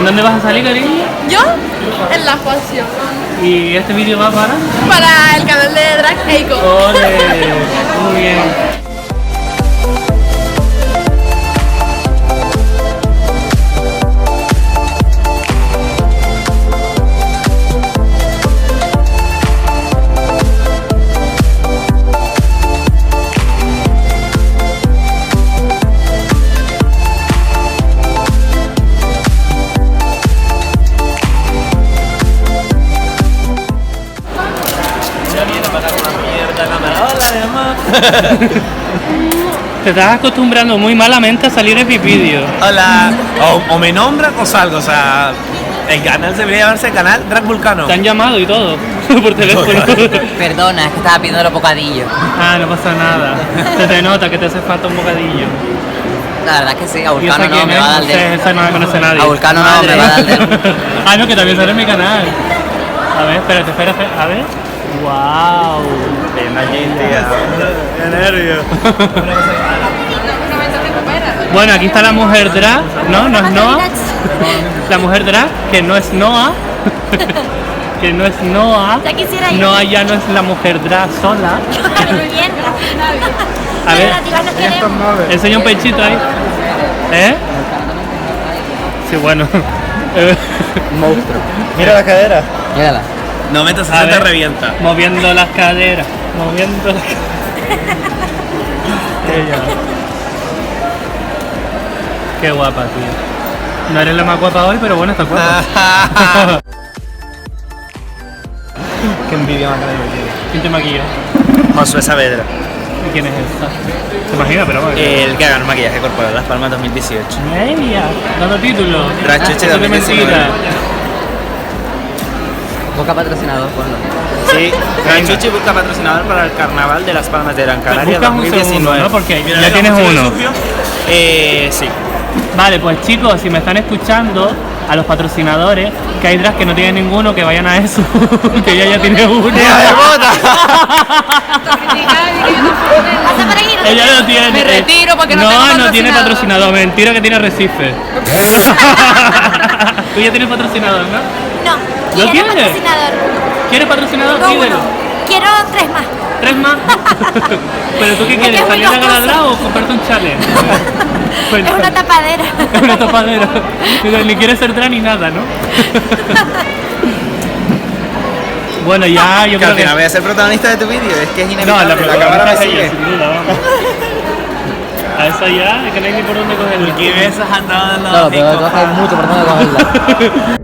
¿Dónde vas a salir, cariño? Yo en la actuación. ¿Y este vídeo va para? Para el canal de drag Eiko. ¡Ole! Muy bien. Te estás acostumbrando muy malamente a salir en mis vídeos. Hola. O me nombran o salgo, o sea, el canal debería llamarse Canal Drag Vulcano. Te han llamado y todo, por teléfono. Perdona, es que estaba pidiendo los bocadillos. Ah, no pasa nada. Se te nota que te hace falta un bocadillo. La verdad es que sí, a ¿Y Vulcano esa no quién me es? va a dar de... Esa no la conoce nadie. A Vulcano no me va a dar de... Ah, no, que también sale en mi canal. A ver, espérate. A ver. ¡Wow! ¡Qué nervio! Bueno, aquí está la mujer drag, ¿no? ¿No es Noah? La mujer drag, que no es Noah. Que no es Noah. Ya quisiera ir. Noah ya no es la mujer drag sola. Muy bien. A ver, Nos queremos. enseña un pechito ahí. ¿Eh? Sí, bueno. Monstruo. Mira la cadera. Mírala. No metas A se te ver, revienta. moviendo las caderas. Moviendo las caderas. Ella. Qué guapa, tío. No eres la más guapa hoy, pero bueno, está guapa. Qué envidia más grande. ¿Quién te maquilló? Josué Saavedra. ¿Y quién es esta? ¿Se imagina? Pero bueno. El que haga el maquillaje corporal Las Palmas 2018. ¡Ella! Dando título. Drag Chuche Eso es 2019. mentira. Busca patrocinador, ponlo. Sí, Drag Chuche busca patrocinador para el Carnaval de Las Palmas de Gran Canaria Buscas un 2019. segundo, ¿no? Porque Mira, ya tienes uno. Sí. Vale, pues chicos, si me están escuchando, a los patrocinadores, que hay drags que no tienen ninguno, que vayan a eso, que ella ya tiene uno. Pasa por aquí, Ella no tiene. Me retiro porque no tengo No tiene patrocinador. patrocinador, mentira que tiene Recife. Tú ya tienes patrocinador, ¿no? No. ¿Lo Quiero tienes? patrocinador. ¿Quieres patrocinador? No, Pídelo. uno. Quiero 3 más. 3 más. ¿Pero tú qué quieres? Es muy ¿Salir a costoso. ganar o comprarte un challenge? Es una tapadera. Es una tapadera. Ni quieres ser drag ni nada, ¿no? Bueno, ya yo Que creo al final voy a ser protagonista de tu vídeo, es que es No, inevitable. la cámara me es ella, sigue. sin duda, vamos. A esa ya, es que no hay ni por dónde cogerlo. ¿Qué besos han dado en los Claro, pero tú haces mucho por dónde cogerla.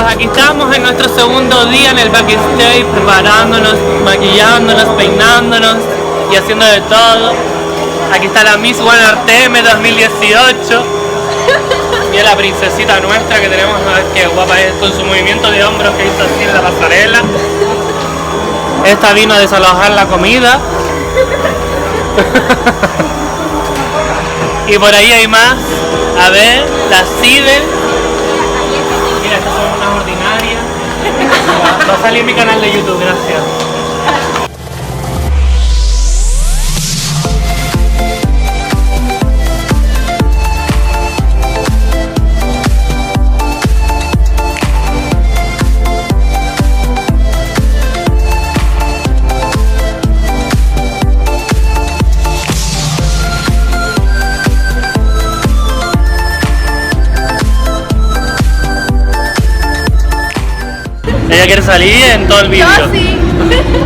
pues aquí estamos en nuestro segundo día en el backstage, preparándonos, maquillándonos, peinándonos y haciendo de todo. Aquí está la Miss One Arteme 2018. Mira la princesita nuestra que tenemos, que guapa es, con su movimiento de hombros que hizo así en la pasarela. Esta vino a desalojar la comida. Y por ahí hay más. A ver, la Cider. Mira, estas son unas ordinarias. Va a salir en mi canal de YouTube, gracias. Ella quiere salir en todo el vídeo. Yo sí.